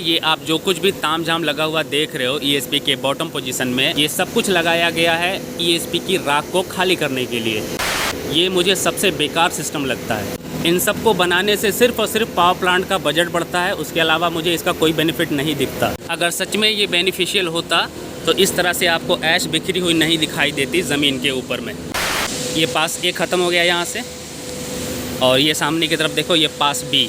ये आप जो कुछ भी तामझाम लगा हुआ देख रहे हो ईएसपी के बॉटम पोजीशन में, ये सब कुछ लगाया गया है ईएसपी की राख को खाली करने के लिए। ये मुझे सबसे बेकार सिस्टम लगता है। इन सब को बनाने से सिर्फ और सिर्फ पावर प्लांट का बजट बढ़ता है, उसके अलावा मुझे इसका कोई बेनिफिट नहीं दिखता। अगर सच में ये बेनिफिशियल होता तो इस तरह से आपको ऐश बिखरी हुई नहीं दिखाई देती ज़मीन के ऊपर में। ये पास ए ख़त्म हो गया यहाँ से, और ये सामने की तरफ देखो, ये पास बी,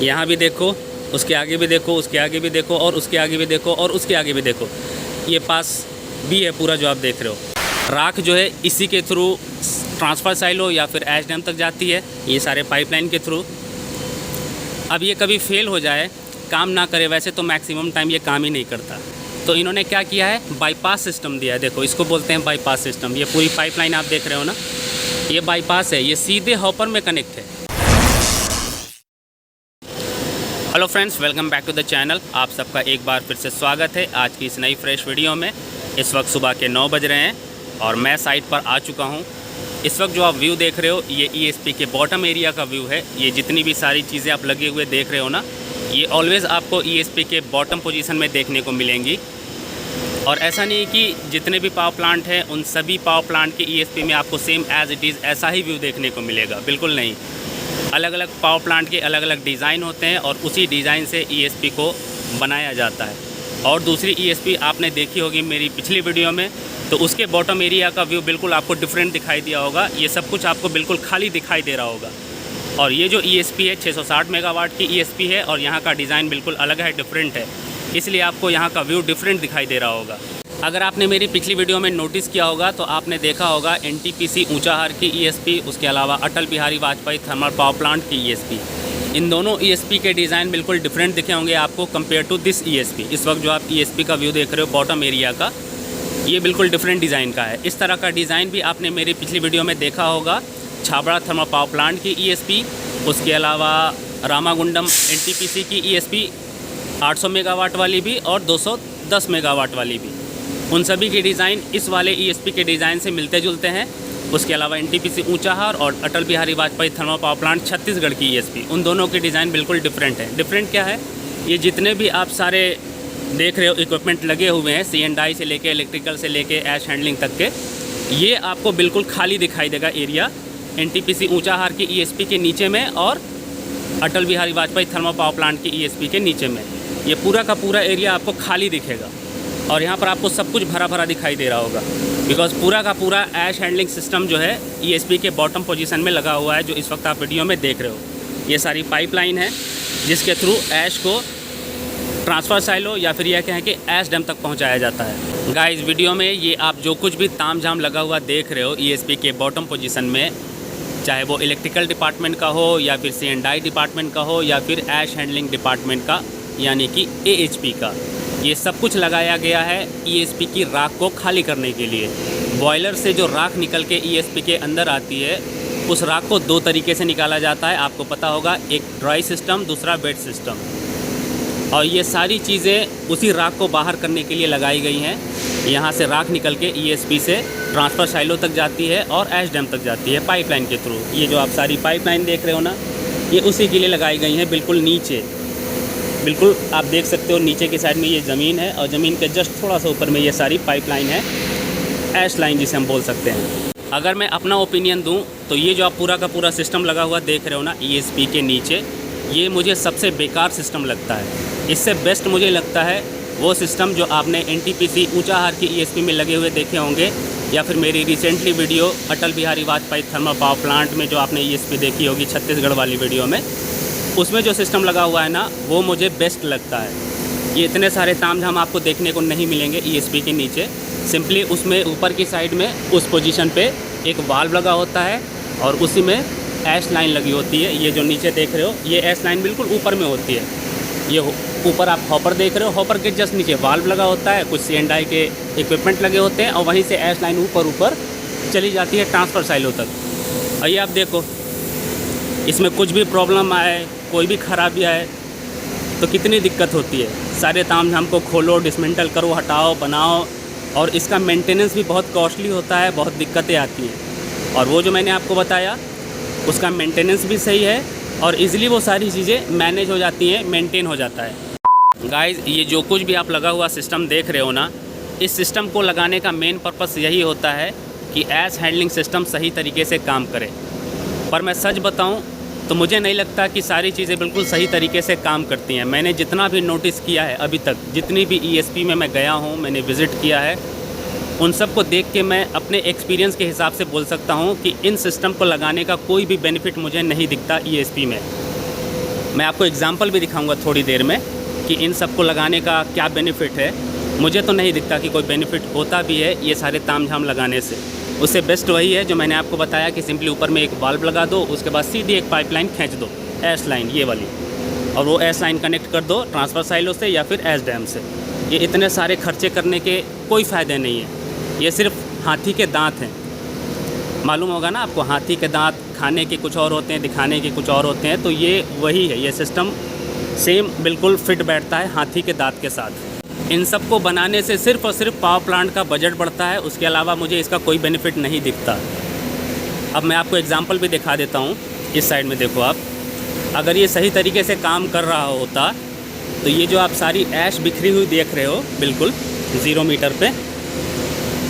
यहाँ भी देखो, उसके आगे भी देखो, उसके आगे भी देखो, और उसके आगे भी देखो, और उसके आगे भी देखो। ये पास बी है पूरा जो आप देख रहे हो। राख जो है इसी के थ्रू ट्रांसफ़र साइलो या फिर ऐश डैम तक जाती है, ये सारे पाइपलाइन के थ्रू। अब ये कभी फेल हो जाए, काम ना करे, वैसे तो मैक्सिमम टाइम ये काम ही नहीं करता, तो इन्होंने क्या किया है, बाईपास सिस्टम दिया है। देखो, इसको बोलते हैं बाईपास सिस्टम। ये पूरी पाइपलाइन आप देख रहे हो ना, ये बाईपास है, ये सीधे हॉपर में कनेक्ट है। Hello friends, welcome back to the channel. आप सबका एक बार फिर से स्वागत है आज की इस नई फ्रेश वीडियो में। इस वक्त सुबह के 9 बज रहे हैं और मैं साइट पर आ चुका हूं। इस वक्त जो आप व्यू देख रहे हो, ये ईएसपी के बॉटम एरिया का व्यू है। ये जितनी भी सारी चीज़ें आप लगे हुए देख रहे हो ना, ये ऑलवेज़ आपको ईएसपी के बॉटम पोजीशन में देखने को मिलेंगी। और ऐसा नहीं कि जितने भी पावर प्लांट हैं उन सभी पावर प्लांट के ईएसपी में आपको सेम एज़ इट इज़ ऐसा ही व्यू देखने को मिलेगा, बिल्कुल नहीं। अलग अलग पावर प्लांट के अलग अलग डिज़ाइन होते हैं और उसी डिज़ाइन से ईएसपी को बनाया जाता है। और दूसरी ईएसपी आपने देखी होगी मेरी पिछली वीडियो में, तो उसके बॉटम एरिया का व्यू बिल्कुल आपको डिफरेंट दिखाई दिया होगा। ये सब कुछ आपको बिल्कुल खाली दिखाई दे रहा होगा। और ये जो ईएसपी है 660 मेगावाट की ईएसपी है और यहाँ का डिज़ाइन बिल्कुल अलग है, डिफरेंट है, इसलिए आपको यहाँ का व्यू डिफरेंट दिखाई दे रहा होगा। अगर आपने मेरी पिछली वीडियो में नोटिस किया होगा तो आपने देखा होगा एनटीपीसी ऊंचाहार की ईएसपी, उसके अलावा Atal Bihari Vajpayee thermal power plant की ईएसपी। इन दोनों ईएसपी के डिज़ाइन बिल्कुल डिफरेंट दिखे होंगे आपको कंपेयर टू दिस ईएसपी। इस वक्त जो आप ईएसपी का व्यू देख रहे हो बॉटम एरिया का, ये बिल्कुल डिफरेंट डिज़ाइन का है। इस तरह का डिज़ाइन भी आपने मेरी पिछली वीडियो में देखा होगा छाबड़ा थर्मल पावर प्लांट की ईएसपी, उसके अलावा रामागुंडम एनटीपीसी की ईएसपी 800 मेगावाट वाली भी और 210 मेगावाट वाली भी। उन सभी के डिज़ाइन इस वाले ईएसपी के डिज़ाइन से मिलते जुलते हैं। उसके अलावा एनटीपीसी ऊंचाहार और Atal Bihari Vajpayee thermal power plant Chhattisgarh की ईएसपी, उन दोनों के डिज़ाइन बिल्कुल डिफरेंट है। डिफरेंट क्या है, ये जितने भी आप सारे देख रहे हो इक्विपमेंट लगे हुए हैं, C&I से लेके इलेक्ट्रिकल से लेके ऐश हैंडलिंग तक के, ये आपको बिल्कुल खाली दिखाई देगा एरिया एनटीपीसी ऊंचाहार की ईएसपी के नीचे में और Atal Bihari Vajpayee thermal power plant की ईएसपी के नीचे में। ये पूरा का पूरा एरिया आपको खाली दिखेगा और यहाँ पर आपको सब कुछ भरा भरा दिखाई दे रहा होगा, बिकॉज पूरा का पूरा ऐश हैंडलिंग सिस्टम जो है ईएसपी के बॉटम पोजीशन में लगा हुआ है, जो इस वक्त आप वीडियो में देख रहे हो। ये सारी पाइपलाइन है जिसके थ्रू ऐश को ट्रांसफ़र साइलो या फिर यह कहें कि ऐश डैम तक पहुँचाया जाता है। गाइस, वीडियो में ये आप जो कुछ भी तामझाम लगा हुआ देख रहे हो ईएसपी के बॉटम पोजीशन में, चाहे वो इलेक्ट्रिकल डिपार्टमेंट का हो या फिर C&I डिपार्टमेंट का हो या फिर ऐश हैंडलिंग डिपार्टमेंट का यानी कि AHP का, ये सब कुछ लगाया गया है ईएसपी की राख को खाली करने के लिए। बॉयलर से जो राख निकल के ईएसपी के अंदर आती है, उस राख को दो तरीके से निकाला जाता है, आपको पता होगा, एक ड्राई सिस्टम, दूसरा वेट सिस्टम। और ये सारी चीज़ें उसी राख को बाहर करने के लिए लगाई गई हैं। यहाँ से राख निकल के ईएसपी से ट्रांसफ़र साइलो तक जाती है और ऐश डैम तक जाती है पाइपलाइन के थ्रू। ये जो आप सारी पाइपलाइन देख रहे हो ना, ये उसी के लिए लगाई गई हैं। बिल्कुल नीचे, बिल्कुल आप देख सकते हो नीचे की साइड में ये ज़मीन है और ज़मीन के जस्ट थोड़ा सा ऊपर में ये सारी पाइपलाइन है, ऐश लाइन जिसे हम बोल सकते हैं। अगर मैं अपना ओपिनियन दूं तो ये जो आप पूरा का पूरा सिस्टम लगा हुआ देख रहे हो ना ईएसपी के नीचे, ये मुझे सबसे बेकार सिस्टम लगता है। इससे बेस्ट मुझे लगता है वो सिस्टम जो आपने एनटीपीसी ऊंचाहार की ईएसपी में लगे हुए देखे होंगे, या फिर मेरी recently video Atal Bihari Vajpayee thermal power plant में जो आपने ईएसपी देखी होगी छत्तीसगढ़ वाली वीडियो में, उसमें जो सिस्टम लगा हुआ है ना, वो मुझे बेस्ट लगता है। ये इतने सारे तामझाम आपको देखने को नहीं मिलेंगे ईएसपी के नीचे। सिंपली उसमें ऊपर की साइड में उस पोजीशन पे एक वाल्व लगा होता है और उसी में ऐश लाइन लगी होती है। ये जो नीचे देख रहे हो, ये ऐश लाइन बिल्कुल ऊपर में होती है। ये ऊपर आप हॉपर देख रहे हो, हॉपर के जस्ट नीचे वाल्व लगा होता है, कुछ C&I के इक्विपमेंट लगे होते हैं और वहीं से ऐश लाइन ऊपर चली जाती है ट्रांसफ़र साइलो तक। और ये आप देखो, इसमें कुछ भी प्रॉब्लम आए, कोई भी खराबी आए तो कितनी दिक्कत होती है। सारे तामझाम को खोलो, डिसमेंटल करो, हटाओ, बनाओ, और इसका मेंटेनेंस भी बहुत कॉस्टली होता है, बहुत दिक्कतें आती हैं। और वो जो मैंने आपको बताया उसका मेंटेनेंस भी सही है और इजीली वो सारी चीज़ें मैनेज हो जाती हैं, मेंटेन हो जाता है। गाइस, ये जो कुछ भी आप लगा हुआ सिस्टम देख रहे हो ना, इस सिस्टम को लगाने का मेन पर्पस यही होता है कि ऐश हैंडलिंग सिस्टम सही तरीके से काम करे। पर मैं सच बताऊं तो मुझे नहीं लगता कि सारी चीज़ें बिल्कुल सही तरीके से काम करती हैं। मैंने जितना भी नोटिस किया है अभी तक, जितनी भी ESP में मैं गया हूं, मैंने विज़िट किया है, उन सब को देख के मैं अपने एक्सपीरियंस के हिसाब से बोल सकता हूं कि इन सिस्टम को लगाने का कोई भी बेनिफिट मुझे नहीं दिखता ESP में। मैं आपको एग्जांपल भी दिखाऊंगा थोड़ी देर में कि इन सब को लगाने का क्या बेनिफिट है। मुझे तो नहीं दिखता कि कोई बेनिफिट होता भी है ये सारे तामझाम लगाने से। उससे बेस्ट वही है जो मैंने आपको बताया कि सिंपली ऊपर में एक वाल्व लगा दो, उसके बाद सीधी एक पाइपलाइन खींच दो, ऐश लाइन ये वाली, और वो ऐश लाइन कनेक्ट कर दो ट्रांसफ़र साइलो से या फिर ऐश डैम से। ये इतने सारे खर्चे करने के कोई फ़ायदे नहीं है। ये सिर्फ हाथी के दांत हैं। मालूम होगा ना आपको, हाथी के दांत खाने के कुछ और होते हैं, दिखाने के कुछ और होते हैं। तो ये वही है, ये सिस्टम सेम बिल्कुल फिट बैठता है हाथी के दांत के साथ। इन सब को बनाने से सिर्फ और सिर्फ पावर प्लांट का बजट बढ़ता है, उसके अलावा मुझे इसका कोई बेनिफिट नहीं दिखता। अब मैं आपको एग्जांपल भी दिखा देता हूँ। इस साइड में देखो आप, अगर ये सही तरीके से काम कर रहा होता तो ये जो आप सारी ऐश बिखरी हुई देख रहे हो बिल्कुल 0 मीटर पे,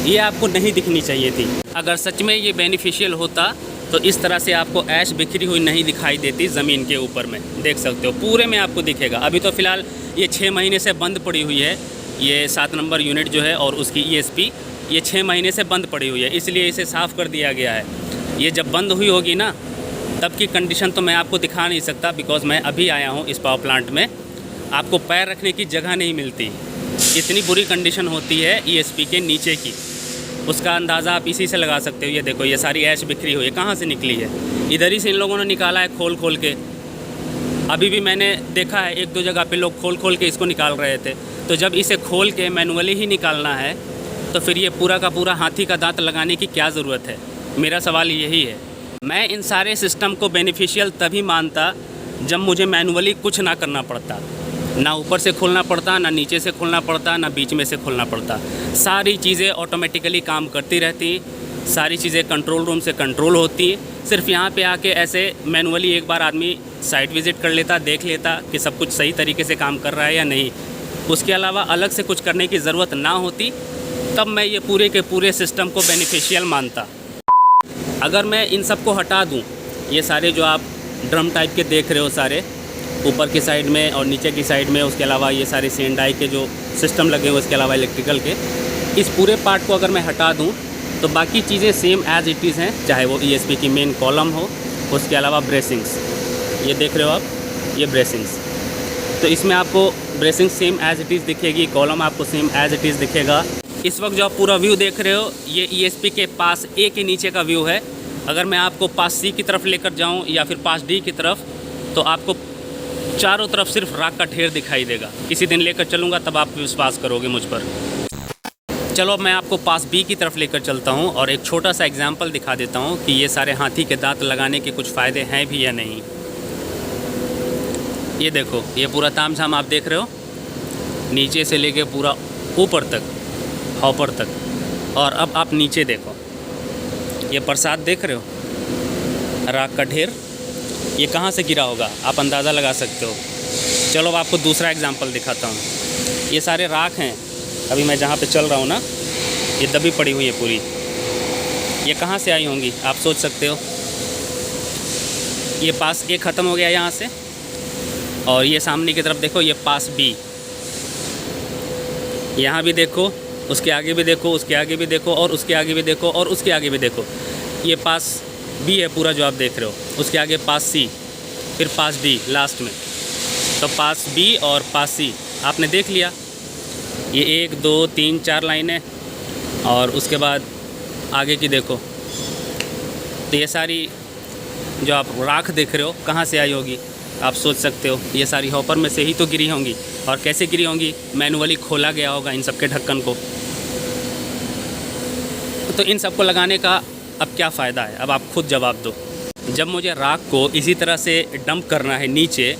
ये आपको नहीं दिखनी चाहिए थी। अगर सच में ये बेनिफिशियल होता तो इस तरह से आपको ऐश बिखरी हुई नहीं दिखाई देती ज़मीन के ऊपर में। देख सकते हो पूरे में आपको दिखेगा। अभी तो फ़िलहाल ये 6 महीने से बंद पड़ी हुई है, ये 7 नंबर यूनिट जो है और उसकी ESP ये 6 महीने से बंद पड़ी हुई है, इसलिए इसे साफ़ कर दिया गया है। ये जब बंद हुई होगी ना, तब की कंडीशन तो मैं आपको दिखा नहीं सकता, बिकॉज़ मैं अभी आया हूँ इस पावर प्लांट में। आपको पैर रखने की जगह नहीं मिलती, इतनी बुरी कंडीशन होती है ESP के नीचे की। उसका अंदाज़ा आप इसी से लगा सकते हो। ये देखो, ये सारी ऐश बिखरी हुई है, कहाँ से निकली है? इधर ही से इन लोगों ने निकाला है खोल खोल के। अभी भी मैंने देखा है 1-2 जगह पे लोग खोल खोल के इसको निकाल रहे थे। तो जब इसे खोल के मैनुअली ही निकालना है तो फिर ये पूरा का पूरा हाथी का दांत लगाने की क्या ज़रूरत है? मेरा सवाल यही है। मैं इन सारे सिस्टम को बेनिफिशियल तभी मानता जब मुझे मैनुअली कुछ ना करना पड़ता, ना ऊपर से खोलना पड़ता, ना नीचे से खोलना पड़ता, ना बीच में से खोलना पड़ता। सारी चीज़ें ऑटोमेटिकली काम करती रहती, सारी चीज़ें कंट्रोल रूम से कंट्रोल होती। सिर्फ यहाँ पे आके ऐसे मैनुअली एक बार आदमी साइट विज़िट कर लेता, देख लेता कि सब कुछ सही तरीके से काम कर रहा है या नहीं। उसके अलावा अलग से कुछ करने की ज़रूरत ना होती, तब मैं ये पूरे के पूरे सिस्टम को बेनिफिशियल मानता। अगर मैं इन सब को हटा दूँ, ये सारे जो आप ड्रम टाइप के देख रहे हो सारे ऊपर की साइड में और नीचे की साइड में, उसके अलावा ये सारे सेंडाई के जो सिस्टम लगे हुए, उसके अलावा इलेक्ट्रिकल के, इस पूरे पार्ट को अगर मैं हटा दूं तो बाकी चीज़ें सेम एज़ इट इज़ हैं। चाहे वो ESP की मेन कॉलम हो, उसके अलावा ब्रेसिंग्स, ये देख रहे हो आप, ये ब्रेसिंग्स, तो इसमें आपको bracing same as it is दिखेगी, कॉलम आपको सेम एज़ इट इज़ दिखेगा। इस वक्त जो आप पूरा व्यू देख रहे हो, ये ESP के पास A के नीचे का व्यू है। अगर मैं आपको पास C की तरफ लेकर जाऊँ या फिर पास D की तरफ, तो आपको चारों तरफ सिर्फ राख का ढेर दिखाई देगा। किसी दिन लेकर चलूँगा तब आप विश्वास करोगे मुझ पर। चलो अब मैं आपको पास B की तरफ लेकर चलता हूँ और एक छोटा सा एग्जांपल दिखा देता हूँ कि ये सारे हाथी के दांत लगाने के कुछ फ़ायदे हैं भी या नहीं। ये देखो, ये पूरा तामझाम आप देख रहे हो, नीचे से लेके पूरा ऊपर तक, हॉपर तक। और अब आप नीचे देखो, ये प्रसाद देख रहे हो, राख का ढेर, ये कहाँ से गिरा होगा आप अंदाज़ा लगा सकते हो। चलो अब आपको दूसरा एग्जांपल दिखाता हूँ। ये सारे राख हैं, अभी मैं जहाँ पे चल रहा हूँ ना, ये दबी पड़ी हुई है पूरी। ये कहाँ से आई होंगी आप सोच सकते हो। ये पास A ख़त्म हो गया यहाँ से, और ये सामने की तरफ देखो, ये पास B, यहाँ भी देखो, उसके आगे भी देखो, उसके आगे भी देखो, और उसके आगे भी देखो, और उसके आगे भी देखो। ये पास B है पूरा जो आप देख रहे हो, उसके आगे पास C, फिर पास D लास्ट में। तो पास B और पास C आपने देख लिया। ये 1 2 3 4 लाइनें, और उसके बाद आगे की देखो। तो ये सारी जो आप राख देख रहे हो कहाँ से आई होगी आप सोच सकते हो। ये सारी हॉपर में से ही तो गिरी होंगी, और कैसे गिरी होंगी, मैनुअली खोला गया होगा इन सब के ढक्कन को। तो इन सब को लगाने का अब क्या फ़ायदा है, अब आप खुद जवाब दो। जब मुझे राख को इसी तरह से डंप करना है नीचे,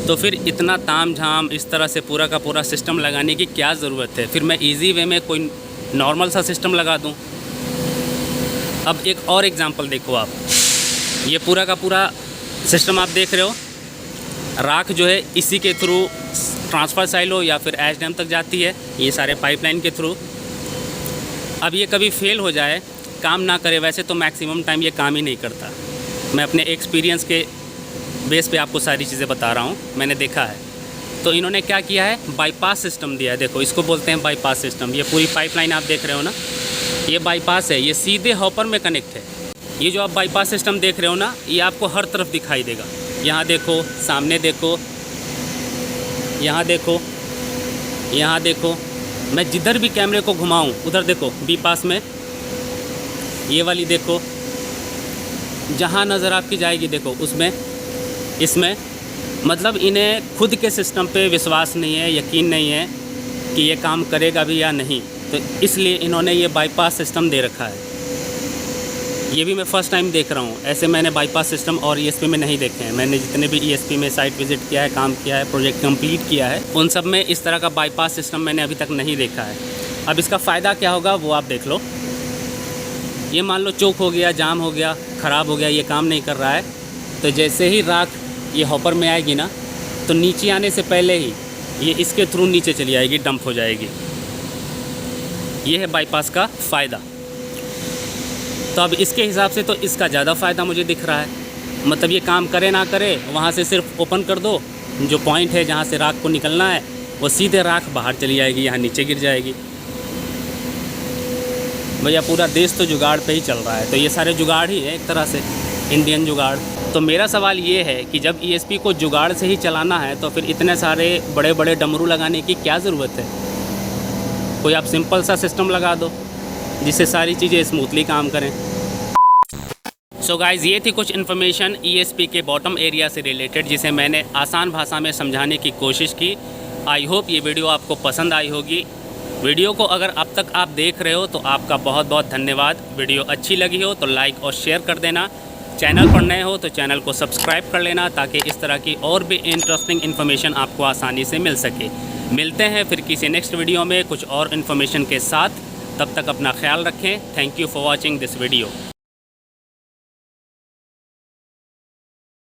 तो फिर इतना तामझाम इस तरह से पूरा का पूरा सिस्टम लगाने की क्या ज़रूरत है। फिर मैं इजी वे में कोई नॉर्मल सा सिस्टम लगा दूं। अब एक और एग्जांपल देखो आप, ये पूरा का पूरा सिस्टम आप देख रहे हो, राख जो है इसी के थ्रू ट्रांसफ़र साइलो या फिर एच डैम तक जाती है, ये सारे पाइपलाइन के थ्रू। अब ये कभी फेल हो जाए, काम ना करे, वैसे तो मैक्सिमम टाइम ये काम ही नहीं करता। मैं अपने एक्सपीरियंस के बेस पे आपको सारी चीज़ें बता रहा हूँ, मैंने देखा है। तो इन्होंने क्या किया है, बाईपास सिस्टम दिया है। देखो, इसको बोलते हैं बाईपास सिस्टम। ये पूरी पाइपलाइन आप देख रहे हो ना, ये बाईपास है, ये सीधे हॉपर में कनेक्ट है। ये जो आप बाईपास सिस्टम देख रहे हो ना, ये आपको हर तरफ दिखाई देगा। यहाँ देखो, सामने देखो, यहाँ देखो, यहाँ देखो। मैं जिधर भी कैमरे को घुमाऊँ उधर देखो, बी पास में ये वाली देखो, जहाँ नज़र आपकी जाएगी देखो उसमें, इसमें। मतलब इन्हें खुद के सिस्टम पे विश्वास नहीं है, यकीन नहीं है कि ये काम करेगा भी या नहीं, तो इसलिए इन्होंने ये बाईपास सिस्टम दे रखा है। ये भी मैं फ़र्स्ट टाइम देख रहा हूँ, ऐसे मैंने बाईपास सिस्टम और ईएसपी में नहीं देखे हैं। मैंने जितने भी ईएसपी में साइट विज़िट किया है, काम किया है, प्रोजेक्ट कंप्लीट किया है, उन सब में इस तरह का बाईपास सिस्टम मैंने अभी तक नहीं देखा है। अब इसका फ़ायदा क्या होगा वो आप देख लो। ये मान लो चौक हो गया, जाम हो गया, ख़राब हो गया, ये काम नहीं कर रहा है, तो जैसे ही राख ये हॉपर में आएगी ना, तो नीचे आने से पहले ही ये इसके थ्रू नीचे चली आएगी, डंप हो जाएगी। ये है बाईपास का फ़ायदा। तो अब इसके हिसाब से तो इसका ज़्यादा फ़ायदा मुझे दिख रहा है। मतलब ये काम करे ना करे, वहाँ से सिर्फ ओपन कर दो, जो पॉइंट है जहाँ से राख को निकलना है, वो सीधे राख बाहर चली जाएगी, यहाँ नीचे गिर जाएगी। भैया पूरा देश तो जुगाड़ पे ही चल रहा है, तो ये सारे जुगाड़ ही है एक तरह से, इंडियन जुगाड़। तो मेरा सवाल ये है कि जब ईएसपी को जुगाड़ से ही चलाना है, तो फिर इतने सारे बड़े बड़े डमरू लगाने की क्या ज़रूरत है? कोई आप सिंपल सा सिस्टम लगा दो जिससे सारी चीज़ें स्मूथली काम करें। सो गाइज़, ये थी कुछ इन्फॉर्मेशन ईएसपी के बॉटम एरिया से रिलेटेड, जिसे मैंने आसान भाषा में समझाने की कोशिश की। आई होप ये वीडियो आपको पसंद आई होगी। वीडियो को अगर अब तक आप देख रहे हो तो आपका बहुत बहुत धन्यवाद। वीडियो अच्छी लगी हो तो लाइक और शेयर कर देना। चैनल पर नए हो तो चैनल को सब्सक्राइब कर लेना, ताकि इस तरह की और भी इंटरेस्टिंग इन्फॉर्मेशन आपको आसानी से मिल सके। मिलते हैं फिर किसी नेक्स्ट वीडियो में कुछ और इन्फॉर्मेशन के साथ। तब तक अपना ख्याल रखें। Thank you for watching this video.